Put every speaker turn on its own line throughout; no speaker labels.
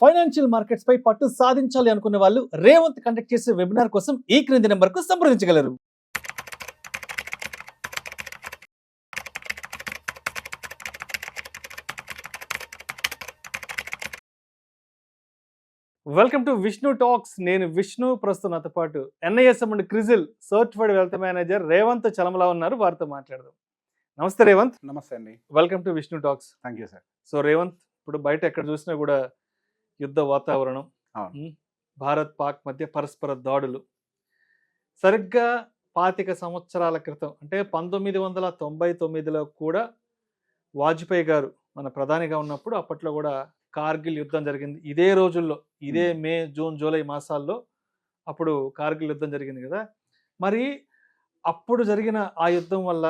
Financial markets పై పట్టు సాధించాలి అనుకునే వాళ్ళు రేవంత్ కండక్ట్ చేసే వెబినార్ కోసం ఈ క్రింది నెంబర్కు సంప్రదించగలరు. Welcome to Vishnu talks. నేను విష్ణు. ప్రస్తుతం నాతో పాటు NISM and CRISIL certified wealth manager Revanth Chalamala ఉన్నారు. వారితో మాట్లాడదాం. నమస్తే రేవంత్.
నమస్తే అండి.
Welcome to Vishnu talks.
Thank you sir.
So Revanth, ఇప్పుడు బయట ఎక్కడ చూసినా కూడా యుద్ధ వాతావరణం, భారత్ పాక్ మధ్య పరస్పర దాడులు. సరిగ్గా 25 సంవత్సరాల క్రితం అంటే 1999లో కూడా వాజ్పేయి గారు మన ప్రధానిగా ఉన్నప్పుడు అప్పట్లో కూడా కార్గిల్ యుద్ధం జరిగింది. ఇదే రోజుల్లో, ఇదే మే, జూన్, జూలై మాసాల్లో అప్పుడు కార్గిల్ యుద్ధం జరిగింది కదా. మరి అప్పుడు జరిగిన ఆ యుద్ధం వల్ల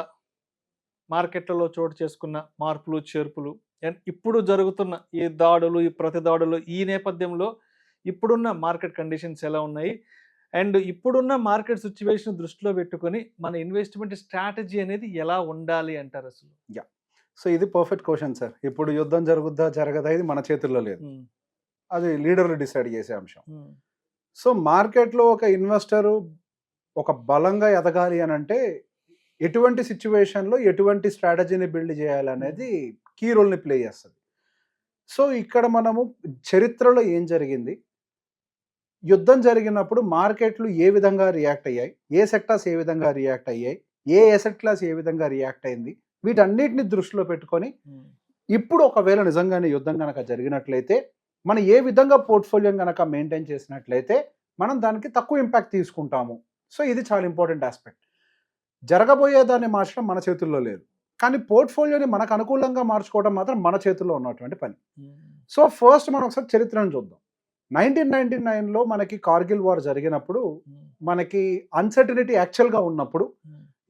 మార్కెట్లలో చోటు చేసుకున్న మార్పులు చేర్పులు, అండ్ ఇప్పుడు జరుగుతున్న ఈ దాడులు, ఈ ప్రతి దాడులు, ఈ నేపథ్యంలో ఇప్పుడున్న మార్కెట్ కండిషన్స్ ఎలా ఉన్నాయి, అండ్ ఇప్పుడున్న మార్కెట్ సిచ్యువేషన్ దృష్టిలో పెట్టుకొని మన ఇన్వెస్ట్మెంట్ స్ట్రాటజీ అనేది ఎలా ఉండాలి అంటారు అసలు?
సో ఇది పర్ఫెక్ట్ క్వశ్చన్ సార్. ఇప్పుడు యుద్ధం జరుగుద్దా జరగదా ఇది మన చేతుల్లో లేదు, అది లీడర్లు డిసైడ్ చేసే అంశం. సో మార్కెట్లో ఒక ఇన్వెస్టరు ఒక బలంగా ఎదగాలి అని అంటే ఎటువంటి సిచ్యువేషన్లో ఎటువంటి స్ట్రాటజీని బిల్డ్ చేయాలనేది కీ రోల్ని ప్లే చేస్తుంది. సో ఇక్కడ మనము చరిత్రలో ఏం జరిగింది, యుద్ధం జరిగినప్పుడు మార్కెట్లు ఏ విధంగా రియాక్ట్ అయ్యాయి, ఏ సెక్టార్స్ ఏ విధంగా రియాక్ట్ అయ్యాయి, ఏ ఎసెట్ క్లాస్ ఏ విధంగా రియాక్ట్ అయింది, వీటన్నిటిని దృష్టిలో పెట్టుకొని ఇప్పుడు ఒకవేళ నిజంగానే యుద్ధం కనుక జరిగినట్లయితే మనం ఏ విధంగా పోర్ట్ఫోలియోని కనుక మెయింటైన్ చేసినట్లయితే మనం దానికి తక్కువ ఇంపాక్ట్ తీసుకుంటాము. సో ఇది చాలా ఇంపార్టెంట్ ఆస్పెక్ట్. జరగబోయేదాన్ని మార్చడం మన చేతుల్లో లేదు, కానీ పోర్ట్ఫోలియోని మనకు అనుకూలంగా మార్చుకోవడం మాత్రం మన చేతుల్లో ఉన్నటువంటి పని. సో ఫస్ట్ మనం ఒకసారి చరిత్రను చూద్దాం. 1999లో మనకి కార్గిల్ వార్ జరిగినప్పుడు మనకి అన్సర్టనిటీ యాక్చువల్గా ఉన్నప్పుడు,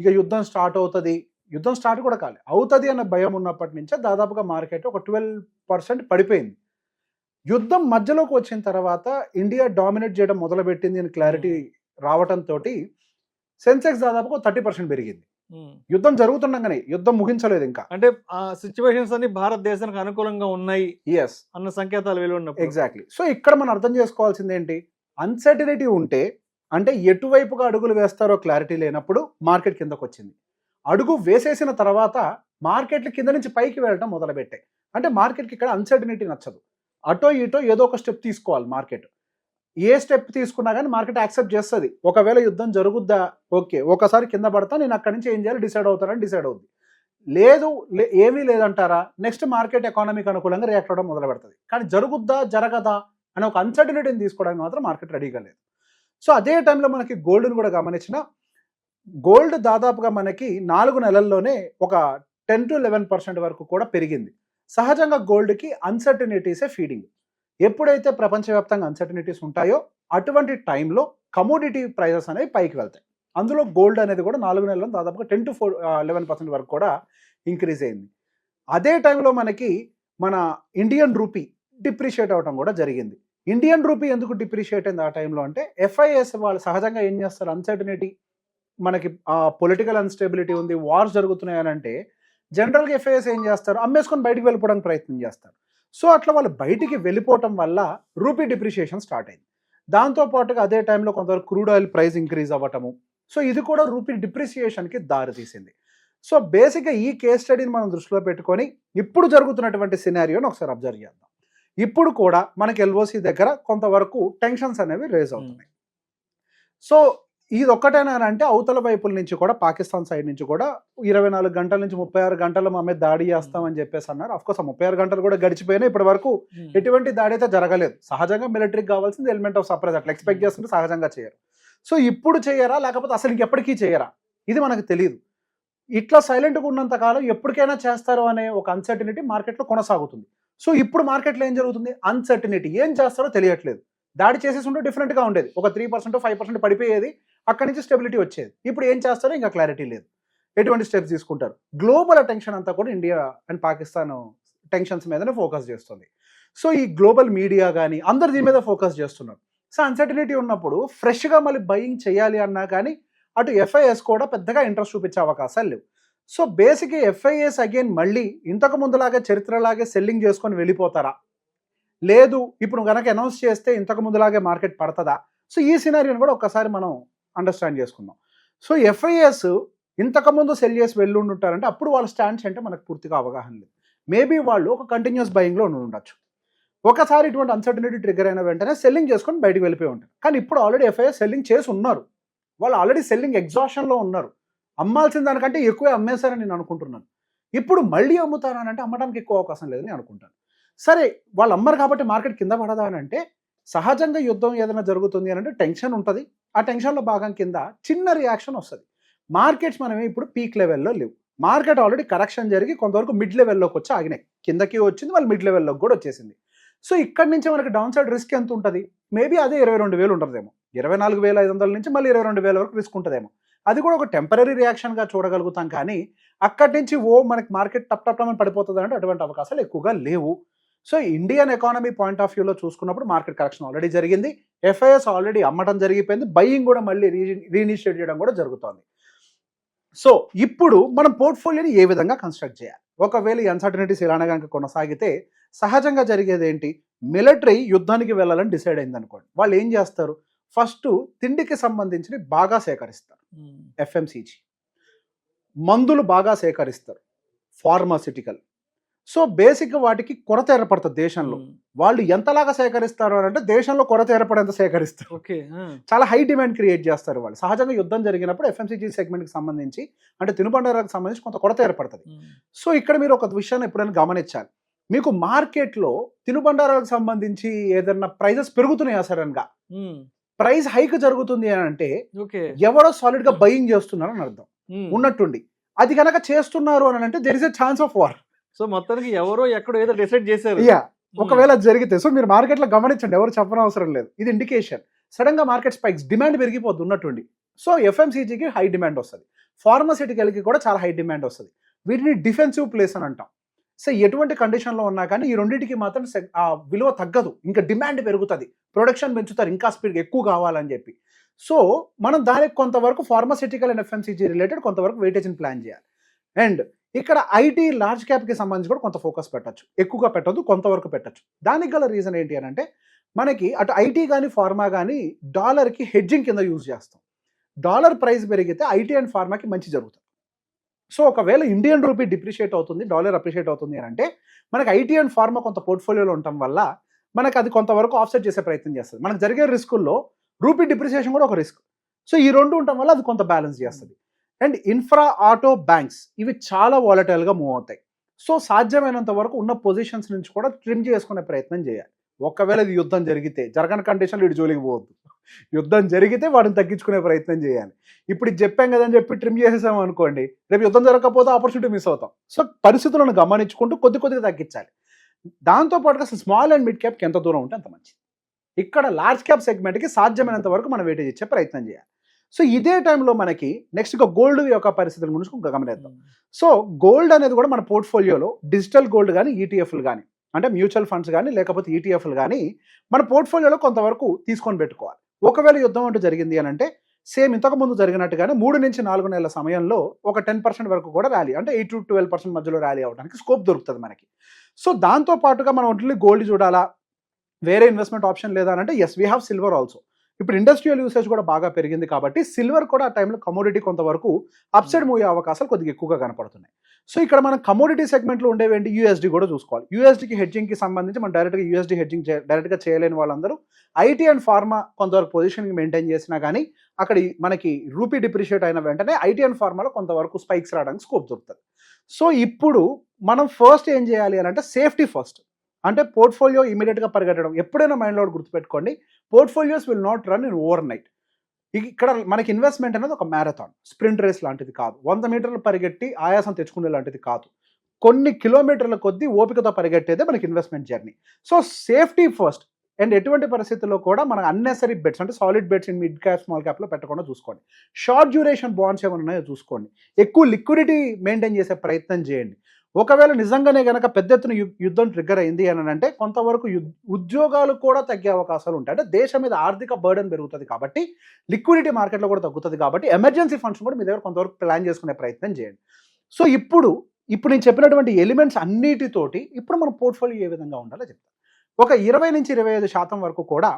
ఇక యుద్ధం స్టార్ట్ అవుతుంది, యుద్ధం స్టార్ట్ కూడా కాలే, అవుతుంది అన్న భయం ఉన్నప్పటి నుంచే దాదాపుగా మార్కెట్ ఒక 12% పడిపోయింది. యుద్ధం మధ్యలోకి వచ్చిన తర్వాత ఇండియా డామినేట్ చేయడం మొదలుపెట్టింది అని క్లారిటీ రావడంతో సెన్సెక్స్ దాదాపుగా 30% పెరిగింది. యుద్ధం జరుగుతుండగానే, యుద్ధం ముగించలేదు ఇంకా,
అంటే ఆ సిచ్యువేషన్స్ అన్ని భారతదేశానికి అనుకూలంగా ఉన్నాయి అన్న సంకేతాలు వెలువడినప్పుడు.
ఎగ్జాక్ట్లీ. సో ఇక్కడ మనం అర్థం చేసుకోవాల్సింది ఏంటి, అన్సర్టనిటీ ఉంటే అంటే ఎటువైపుగా అడుగులు వేస్తారో క్లారిటీ లేనప్పుడు మార్కెట్ కిందకు వచ్చింది. అడుగు వేసేసిన తర్వాత మార్కెట్లు కింద నుంచి పైకి వెళ్ళడం మొదలుపెట్టాయి. అంటే మార్కెట్కి ఇక్కడ అన్సర్టనిటీ నచ్చదు, అటో ఇటో ఏదో ఒక స్టెప్ తీసుకోవాలి మార్కెట్. ఏ స్టెప్ తీసుకున్నా కానీ మార్కెట్ యాక్సెప్ట్ చేస్తుంది. ఒకవేళ యుద్ధం జరుగుద్దా, ఓకే, ఒకసారి కింద పడతా, నేను అక్కడి నుంచి ఏం చేయాలి డిసైడ్ అవుతానని డిసైడ్ అవుద్ది. లేదు, ఏమీ లేదంటారా, నెక్స్ట్ మార్కెట్ ఎకానమీకి అనుకూలంగా రియాక్ట్ అవ్వడం మొదలు పెడుతుంది. కానీ జరుగుద్దా జరగదా అనే ఒక అన్సర్టనిటీని తీసుకోవడానికి మాత్రం మార్కెట్ రెడీగా లేదు. సో అదే టైంలో మనకి గోల్డ్ని కూడా గమనించిన, గోల్డ్ దాదాపుగా మనకి 4 నెలల్లోనే ఒక 10 to 11% వరకు కూడా పెరిగింది. సహజంగా గోల్డ్కి అన్సర్టనిటీసే ఫీడింగ్. ఎప్పుడైతే ప్రపంచవ్యాప్తంగా అన్సర్టనిటీస్ ఉంటాయో అటువంటి టైంలో కమోడిటీ ప్రైజెస్ అనేవి పైకి వెళ్తాయి. అందులో గోల్డ్ అనేది కూడా 4 నెలల్లో దాదాపుగా 10 to 11% వరకు కూడా ఇంక్రీజ్ అయింది. అదే టైంలో మనకి మన ఇండియన్ రూపీ డిప్రిషియేట్ అవ్వడం కూడా జరిగింది. ఇండియన్ రూపీ ఎందుకు డిప్రిషియేట్ అయింది ఆ టైంలో అంటే, FIS వాళ్ళు సహజంగా ఏం చేస్తారు, అన్సర్టనిటీ, మనకి పొలిటికల్ అన్స్టెబిలిటీ ఉంది, వార్స్ జరుగుతున్నాయని అంటే జనరల్గా FIS ఏం చేస్తారు, అమ్మేసుకొని బయటికి వెళ్ళిపోవడానికి ప్రయత్నం చేస్తారు. సో అట్లా వాళ్ళు బయటికి వెళ్ళిపోవటం వల్ల రూపీ డిప్రిషియేషన్ స్టార్ట్ అయింది. దాంతోపాటుగా అదే టైంలో కొంతవరకు క్రూడ్ ఆయిల్ ప్రైస్ ఇంక్రీజ్ అవ్వటము, సో ఇది కూడా రూపీ డిప్రిసియేషన్కి దారితీసింది. సో బేసిక్గా ఈ కేస్ స్టడీని మనం దృష్టిలో పెట్టుకొని ఇప్పుడు జరుగుతున్నటువంటి సినారియోని ఒకసారి అబ్జర్వ్ చేద్దాం. ఇప్పుడు కూడా మనకి LOC దగ్గర కొంతవరకు టెన్షన్స్ అనేవి రేజ్ అవుతున్నాయి. సో ఇది ఒక్కటేనా అంటే అవతల వైపుల నుంచి కూడా, పాకిస్తాన్ సైడ్ నుంచి కూడా 24 గంటల నుంచి 36 గంటలు మా మీద దాడి చేస్తామని చెప్పేసి అన్నారు. అఫ్కోర్స్ 36 గంటలు కూడా గడిచిపోయినా ఇప్పటి వరకు ఎటువంటి దాడి అయితే జరగలేదు. సహజంగా మిలిటరీకి కావాల్సింది ఎలిమెంట్ ఆఫ్ సర్ప్రైజ్, అట్లా ఎక్స్పెక్ట్ చేస్తుంటే సహజంగా చేయరు. సో ఇప్పుడు చేయరా లేకపోతే అసలు ఇంకెప్పటికీ చేయరా ఇది మనకు తెలియదు. ఇట్లా సైలెంట్గా ఉన్నంత కాలం ఎప్పటికైనా చేస్తారు అనే ఒక అన్సర్టనిటీ మార్కెట్లో కొనసాగుతుంది. సో ఇప్పుడు మార్కెట్లో ఏం జరుగుతుంది, అన్సర్టనిటీ, ఏం చేస్తారో తెలియట్లేదు. దాడి చేసేసి ఉంటే డిఫరెంట్గా ఉండేది, ఒక 3% 5% పడిపోయేది, అక్కడి నుంచి స్టెబిలిటీ వచ్చేది. ఇప్పుడు ఏం చేస్తారో ఇంకా క్లారిటీ లేదు, ఎటువంటి స్టెప్స్ తీసుకుంటారు. గ్లోబల్ అటెన్షన్ అంతా కూడా ఇండియా అండ్ పాకిస్తాన్ టెన్షన్స్ మీదనే ఫోకస్ చేస్తుంది. సో ఈ గ్లోబల్ మీడియా కానీ అందరు దీని మీద ఫోకస్ చేస్తున్నారు. సో అన్సర్టనిటీ ఉన్నప్పుడు ఫ్రెష్గా మళ్ళీ బయింగ్ చేయాలి అన్నా కానీ అటు FIS కూడా పెద్దగా ఇంట్రెస్ట్ చూపించే అవకాశాలు లేవు. సో బేసిక్గా FIS అగైన్ మళ్ళీ ఇంతకు ముందులాగే చరిత్రలాగే సెల్లింగ్ చేసుకొని వెళ్ళిపోతారా, లేదు ఇప్పుడు కనుక అనౌన్స్ చేస్తే ఇంతకు ముందులాగే మార్కెట్ పడుతుందా? సో ఈ సినారియోని కూడా ఒక్కసారి మనం అండర్స్టాండ్ చేసుకుందాం. సో ఎఫ్ఐఎస్ ఇంతకుముందు సెల్ చేసి వెళ్ళి ఉంటారంటే అప్పుడు వాళ్ళ స్టాండ్స్ అంటే మనకు పూర్తిగా అవగాహన లేదు. మేబీ వాళ్ళు ఒక కంటిన్యూస్ బయింగ్లో ఉండొచ్చు. ఒకసారి ఇటువంటి అన్సర్టనిటీ ట్రిగర్ అయిన వెంటనే సెల్లింగ్ చేసుకొని బయటకు వెళ్ళిపోయి ఉంటారు. కానీ ఇప్పుడు ఆల్రెడీ ఎఫ్ఐఎస్ సెల్లింగ్ చేసి ఉన్నారు. వాళ్ళు ఆల్రెడీ సెల్లింగ్ ఎగ్జాషన్లో ఉన్నారు. అమ్మాల్సిన దానికంటే ఎక్కువే అమ్మేశారని నేను అనుకుంటున్నాను. ఇప్పుడు మళ్ళీ అమ్ముతారని అంటే అమ్మడానికి ఎక్కువ అవకాశం లేదని అనుకుంటాను. సరే వాళ్ళు అమ్మరు కాబట్టి మార్కెట్ కింద పడదా అని అంటే సహజంగా యుద్ధం ఏదైనా జరుగుతుంది అని అంటే టెన్షన్ ఉంటుంది. ఆ టెన్షన్లో భాగం కింద చిన్న రియాక్షన్ వస్తుంది. మార్కెట్స్ మనమే ఇప్పుడు పీక్ లెవెల్లో లేవు. మార్కెట్ ఆల్రెడీ కరెక్షన్ జరిగి కొంతవరకు మిడ్ లెవెల్లోకి వచ్చి ఆగినాయి. కిందకి వచ్చింది, వాళ్ళు మిడ్ లెవెల్లోకి కూడా వచ్చేసింది. సో ఇక్కడి నుంచి మనకి డౌన్ సైడ్ రిస్క్ ఎంత ఉంటుంది? మేబీ అదే 22,000 ఉంటుందేమో. 24,500 నుంచి మళ్ళీ 22,000 వరకు రిస్క్ ఉంటుందేమో. అది కూడా ఒక టెంపరీ రియాక్షన్గా చూడగలుగుతాం. కానీ అక్కడి నుంచి మనకి మార్కెట్ టప్ అని పడిపోతుంది అంటే అటువంటి అవకాశాలు ఎక్కువగా లేవు. So Indian economy point of వ్యూలో చూసుకున్నప్పుడు మార్కెట్ కరెక్షన్ ఆల్రెడీ జరిగింది. ఎఫ్ఐఎస్ ఆల్రెడీ అమ్మటం జరిగిపోయింది. బయింగ్ కూడా మళ్ళీ రీఇనిషియేట్ చేయడం కూడా జరుగుతుంది. సో ఇప్పుడు మనం పోర్ట్ఫోలియోని ఏ విధంగా కన్స్ట్రక్ట్ చేయాలి? ఒకవేళ ఈ అన్సర్టనిటీస్ ఇలానే కనుక కొనసాగితే సహజంగా జరిగేది ఏంటి? మిలిటరీ యుద్ధానికి వెళ్ళాలని డిసైడ్ అయింది అనుకోండి. వాళ్ళు ఏం చేస్తారు? ఫస్ట్ తిండికి సంబంధించి బాగా సేకరిస్తారు. ఎఫ్ఎంసీజీ మందులు బాగా సేకరిస్తారు. ఫార్మాసిటికల్. సో బేసిక్గా వాటికి కొరత ఏర్పడుతుంది దేశంలో. వాళ్ళు ఎంతలాగా సేకరిస్తారు అని అంటే దేశంలో కొరత ఏర్పడేంత సేకరిస్తారు. చాలా హై డిమాండ్ క్రియేట్ చేస్తారు వాళ్ళు. సహజంగా యుద్ధం జరిగినప్పుడు ఎఫ్ఎంసీజీ సెగ్మెంట్కి సంబంధించి అంటే తినుబండారాలకు సంబంధించి కొంత కొరత ఏర్పడుతుంది. సో ఇక్కడ మీరు ఒక విషయాన్ని ఎప్పుడైనా గమనించాలి. మీకు మార్కెట్లో తినుబండారాలకు సంబంధించి ఏదైనా ప్రైజెస్ పెరుగుతున్నాయా సడన్గా, ప్రైస్ హైక్ జరుగుతుంది అని అంటే ఎవరో సాలిడ్ గా బయింగ్ చేస్తున్నారు అని అర్థం. ఉన్నట్టుండి అది కనుక చేస్తున్నారు అని అంటే there is a chance of war.
So మొత్తానికి ఎవరో ఎక్కడో ఏదో డిసైడ్ చేశారు.
ఒకవేళ అది జరిగితే సో మీరు మార్కెట్ లో గమనించండి, ఎవరు చెప్పనవసరం లేదు. ఇది ఇండికేషన్. సడన్ గా మార్కెట్ స్పైక్స్, డిమాండ్ పెరిగిపోద్ది ఉన్నట్టుండి. సో ఎఫ్ఎంసీజీకి హై డిమాండ్ వస్తుంది, ఫార్మాసిటికల్కి కూడా చాలా హై డిమాండ్ వస్తుంది. వీటిని డిఫెన్సివ్ ప్లేస్ అని అంటాం. సో ఎటువంటి కండిషన్లో ఉన్నా కానీ ఈ రెండింటికి మాత్రం ఆ విలువ తగ్గదు, ఇంకా డిమాండ్ పెరుగుతుంది, ప్రొడక్షన్ పెంచుతారు ఇంకా స్పీడ్గా ఎక్కువ కావాలని చెప్పి. సో మనం దానికి కొంతవరకు ఫార్మాసిటికల్ అండ్ ఎఫ్ఎంసీజీ రిలేటెడ్ కొంతవరకు వెయిటేజ్ని ప్లాన్ చేయాలి. అండ్ ఇక్కడ ఐటీ లార్జ్ క్యాప్కి సంబంధించి కూడా కొంత ఫోకస్ పెట్టచ్చు. ఎక్కువగా పెట్టద్దు, కొంతవరకు పెట్టచ్చు. దానికి గల రీజన్ ఏంటి అని అంటే మనకి అటు ఐటీ కానీ ఫార్మా కానీ డాలర్కి హెడ్జింగ్ కింద యూజ్ చేస్తాం. డాలర్ ప్రైస్ పెరిగితే ఐటీ అండ్ ఫార్మాకి మంచి జరుగుతుంది. సో ఒకవేళ ఇండియన్ రూపీ డిప్రిషియేట్ అవుతుంది, డాలర్ అప్రిషియేట్ అవుతుంది అని అంటే మనకి ఐటీ అండ్ ఫార్మా కొంత పోర్ట్ఫోలియోలో ఉండటం వల్ల మనకు అది కొంతవరకు ఆఫ్సెట్ చేసే ప్రయత్నం చేస్తుంది. మనకు జరిగే రిస్కుల్లో రూపీ డిప్రిసియేషన్ కూడా ఒక రిస్క్. సో ఈ రెండు ఉండటం వల్ల అది కొంత బ్యాలెన్స్ చేస్తుంది. అండ్ ఇన్ఫ్రా, ఆటో, బ్యాంక్స్ ఇవి చాలా వాలటైల్గా మూవ్ అవుతాయి. సో సాధ్యమైనంత వరకు ఉన్న పొజిషన్స్ నుంచి కూడా ట్రిమ్ చేసుకునే ప్రయత్నం చేయాలి. ఒకవేళ ఇది యుద్ధం జరిగితే, జరగని కండిషన్లో ఇటు జోలికి పోవద్దు. యుద్ధం జరిగితే వాటిని తగ్గించుకునే ప్రయత్నం చేయాలి. ఇప్పుడు ఇది చెప్పాం కదని చెప్పి ట్రిమ్ చేసేసాం అనుకోండి, రేపు యుద్ధం జరగకపోతే ఆపర్చునిటీ మిస్ అవుతాం. సో పరిస్థితులను గమనించుకుంటూ కొద్దిగా తగ్గించాలి. దాంతోపాటుగా స్మాల్ అండ్ మిడ్ క్యాప్కి ఎంత దూరం ఉంటే అంత మంచిది. ఇక్కడ లార్జ్ క్యాప్ సెగ్మెంట్కి సాధ్యమైనంత వరకు మనం వెయిటేజ్ ఇచ్చే ప్రయత్నం చేయాలి. సో ఇదే టైంలో మనకి నెక్స్ట్గా గోల్డ్ యొక్క పరిస్థితుల గురించి గమనిద్దాం. సో గోల్డ్ అనేది కూడా మన పోర్ట్ఫోలియోలో డిజిటల్ గోల్డ్ కానీ, ఈటీఎఫ్లు కానీ, అంటే మ్యూచువల్ ఫండ్స్ కానీ లేకపోతే ఈటీఎఫ్లు కానీ మన పోర్ట్ఫోలియోలో కొంతవరకు తీసుకొని పెట్టుకోవాలి. ఒకవేళ యుద్ధం అంటూ జరిగింది అని అంటే సేమ్ ఇంతకు ముందు జరిగినట్టుగానే 3 నుంచి 4 నెలల సమయంలో ఒక 10% వరకు కూడా ర్యాలీ, అంటే 8 to 12% మధ్యలో ర్యాలీ అవడానికి స్కోప్ దొరుకుతుంది మనకి. సో దాంతో పాటుగా మనం ఓన్లీ గోల్డ్ చూడాలా, వేరే ఇన్వెస్ట్మెంట్ ఆప్షన్ లేదా అంటే yes we have silver also. ఇప్పుడు ఇండస్ట్రియల్ యూసేజ్ కూడా బాగా పెరిగింది కాబట్టి సిల్వర్ కూడా ఆ టైంలో కమోడిటీ కొంతవరకు అప్సైడ్ మూవ్ అయ్యే అవకాశాలు కొద్దిగా ఎక్కువగా కనపడుతున్నాయి. సో ఇక్కడ మనం కమోడిటీ సెగ్మెంట్లో ఉండేవేంటి, యూఎస్డీ కూడా చూసుకోవాలి. యూఎస్డీకి హెడ్జింగ్కి సంబంధించి మనం డైరెక్ట్గా యూఎస్డీ హెడ్జింగ్ డైరెక్ట్గా చేయలేని వాళ్ళందరూ ఐటీ అండ్ ఫార్మా కొంతవరకు పొజిషన్కి మెయింటైన్ చేసినా కానీ అక్కడ మనకి రూపీ డిప్రిషియేట్ అయిన వెంటనే ఐటీ అండ్ ఫార్మాలో కొంతవరకు స్పైక్స్ రావడానికి స్కోప్ దొరుకుతుంది. సో ఇప్పుడు మనం ఫస్ట్ ఏం చేయాలి అని అంటే సేఫ్టీ ఫస్ట్. అంటే పోర్ట్ఫోలియో ఇమీడియట్గా పరిగెట్టడం ఎప్పుడైనా మైండ్లో గుర్తుపెట్టుకోండి, portfolios will not run in over night. ఇక్కడ మనకి ఇన్వెస్ట్మెంట్ అనేది ఒక మ్యారథాన్, స్ప్రింట్ రేస్ లాంటిది కాదు. 100 మీటర్లు పరిగెట్టి ఆయాసం తెచ్చుకునే లాంటిది కాదు. కొన్ని కిలోమీటర్ల కొద్దీ ఓపికతో పరిగెట్టేదే మనకి investment journey. So safety first. And ఎటువంటి పరిస్థితుల్లో కూడా మన అన్నెసరీ బెట్స్ అంటే solid bets in mid cap, small క్యాప్లో పెట్టకుండా చూసుకోండి. షార్ట్ డ్యూరేషన్ బాండ్స్ ఏమైనా ఉన్నాయో చూసుకోండి. ఎక్కువ లిక్విడిటీ మెయింటైన్ చేసే ప్రయత్నం చేయండి. ఒకవేళ నిజంగానే కనుక పెద్ద ఎత్తున యుద్ధం ట్రిగ్గర్ అయింది అని అంటే కొంతవరకు ఉద్యోగాలు కూడా తగ్గే అవకాశాలు ఉంటాయి. అంటే దేశం మీద ఆర్థిక బర్డెన్ పెరుగుతుంది కాబట్టి లిక్విడిటీ మార్కెట్లో కూడా తగ్గుతుంది కాబట్టి ఎమర్జెన్సీ ఫండ్స్ కూడా మీ దగ్గర కొంతవరకు ప్లాన్ చేసుకునే ప్రయత్నం చేయండి. సో ఇప్పుడు నేను చెప్పినటువంటి ఎలిమెంట్స్ అన్నిటితోటి ఇప్పుడు మన పోర్ట్ఫోలియో ఏ విధంగా ఉండాలో చెప్తాను. ఒక 20 నుంచి 25% వరకు కూడా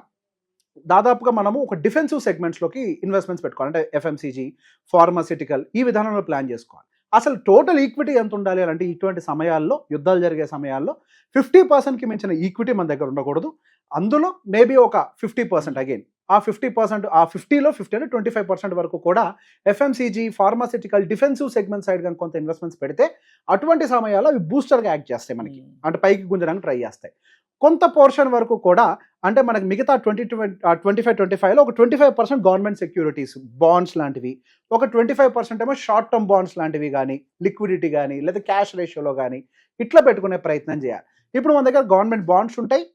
దాదాపుగా మనము ఒక డిఫెన్సివ్ సెగ్మెంట్స్లోకి ఇన్వెస్ట్మెంట్స్ పెట్టుకోవాలి. అంటే ఎఫ్ఎంసీజీ, ఫార్మాసిటికల్, ఈ విధానంలో ప్లాన్ చేసుకోవాలి. అసలు టోటల్ ఈక్విటీ ఎంత ఉండాలి అంటే ఇటువంటి సమయాల్లో, యుద్ధాలు జరిగే సమయాల్లో 50%కి మించిన ఈక్విటీ మన దగ్గర ఉండకూడదు. అందులో మేబీ ఒక 50% అగైన్ ఆ 50%, ఆ 50లో 50 అంటే 25% వరకు కూడా FMCG, pharmaceutical, defensive segment side కానీ కొంత ఇన్వెస్ట్మెంట్స్ పెడితే అటువంటి సమయాల్లో అవి బూస్టర్గా యాక్ట్ చేస్తాయి మనకి, అంటే పైకి గుంజడానికి ట్రై చేస్తాయి. కొంత పోర్షన్ వరకు కూడా అంటే మనకి మిగతా 25-25లో ఒక 25% గవర్నమెంట్ సెక్యూరిటీస్, బాండ్స్ లాంటివి, ఒక 25% ఏమో షార్ట్ టర్మ్ బాండ్స్ లాంటివి కానీ, లిక్విడిటీ కానీ, లేదా క్యాష్ రేషియోలో కానీ ఇట్లా పెట్టుకునే ప్రయత్నం చేయాలి. ఇప్పుడు మన దగ్గర గవర్నమెంట్ బాండ్స్ ఉంటాయి,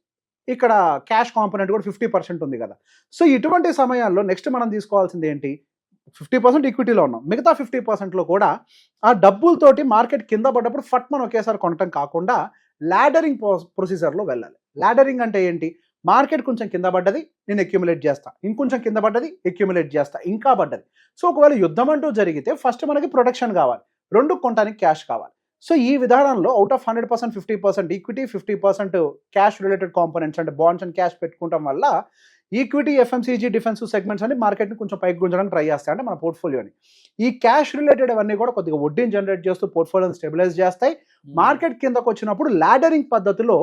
ఇక్కడ క్యాష్ కాంపోనెంట్ కూడా 50% ఉంది కదా. సో ఇటువంటి సమయాల్లో నెక్స్ట్ మనం తీసుకోవాల్సింది ఏంటి, 50% ఈక్విటీలో ఉన్నాం, మిగతా 50%లో కూడా ఆ డబ్బులతోటి మార్కెట్ కింద పడ్డప్పుడు ఫట్ మనం ఒకేసారి కొనటం కాకుండా లాడరింగ్ ప్రొసీజర్లో వెళ్ళాలి. లాడరింగ్ అంటే ఏంటి, మార్కెట్ కొంచెం కింద పడ్డది, నేను అక్యుములేట్ చేస్తా, ఇంకొంచెం కింద పడ్డది అక్యుములేట్ చేస్తా, ఇంకా పడ్డది. సో ఒకవేళ యుద్ధం అంటూ జరిగితే ఫస్ట్ మనకి ప్రొటెక్షన్ కావాలి, రెండు కొనడానికి క్యాష్ కావాలి. సో ఈ విధానంలో out of 100% 50% equity, 50% cash related components అంటే బాండ్స్ అండ్ క్యాష్ పెట్టుకోవడం వల్ల ఈక్విటీ, ఎఫ్ఎంసీజీ, డిఫెన్సివ్ సెగ్మెంట్స్ అని మార్కెట్ని కొంచెం పైకి గుంజడానికి ట్రై చేస్తాయి, అంటే మన పోర్ట్ఫోలియోని. ఈ క్యాష్ రిలేటెడ్ అవన్నీ కూడా కొద్దిగా వడ్డీని జనరేట్ చేస్తూ పోర్ట్ఫోలియోని స్టెబిలైజ్ చేస్తాయి. మార్కెట్ కిందకు వచ్చినప్పుడు లాడరింగ్ పద్ధతిలో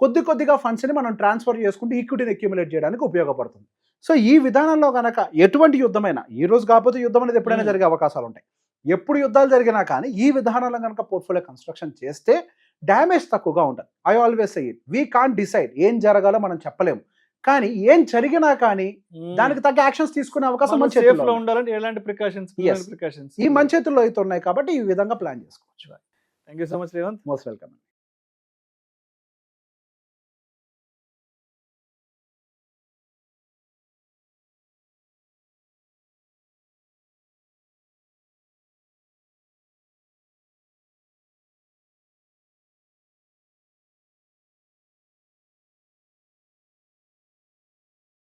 కొద్దిగా ఫండ్స్ని మనం ట్రాన్స్ఫర్ చేసుకుంటూ ఈక్విటీని అక్యుములేట్ చేయడానికి ఉపయోగపడుతుంది. సో ఈ విధానంలో కనుక ఎటువంటి యుద్ధమైనా, ఈ రోజు కాకపోతే యుద్ధం అనేది ఎప్పుడైనా జరిగే అవకాశాలు ఉంటాయి, ఎప్పుడు యుద్ధాలు జరిగినా కానీ ఈ విధానంలో కనుక పోర్ట్ఫోలియో కన్స్ట్రక్షన్ చేస్తే డ్యామేజ్ తక్కువగా ఉంటుంది. I always say it, we can't decide ఏం జరగాలో మనం చెప్పలేము, కానీ ఏం జరిగినా కానీ దానికి తగ్గ యాక్షన్స్ తీసుకునే అవకాశం మన చేతిలో
ఉండాలంటే ఎలాంటి ప్రికాషన్స్
ఈ మన చేతుల్లో అయితే ఉన్నాయి కాబట్టి ఈ విధంగా ప్లాన్ చేసుకోవచ్చు.
Thank you so much Revanth.
Most welcome.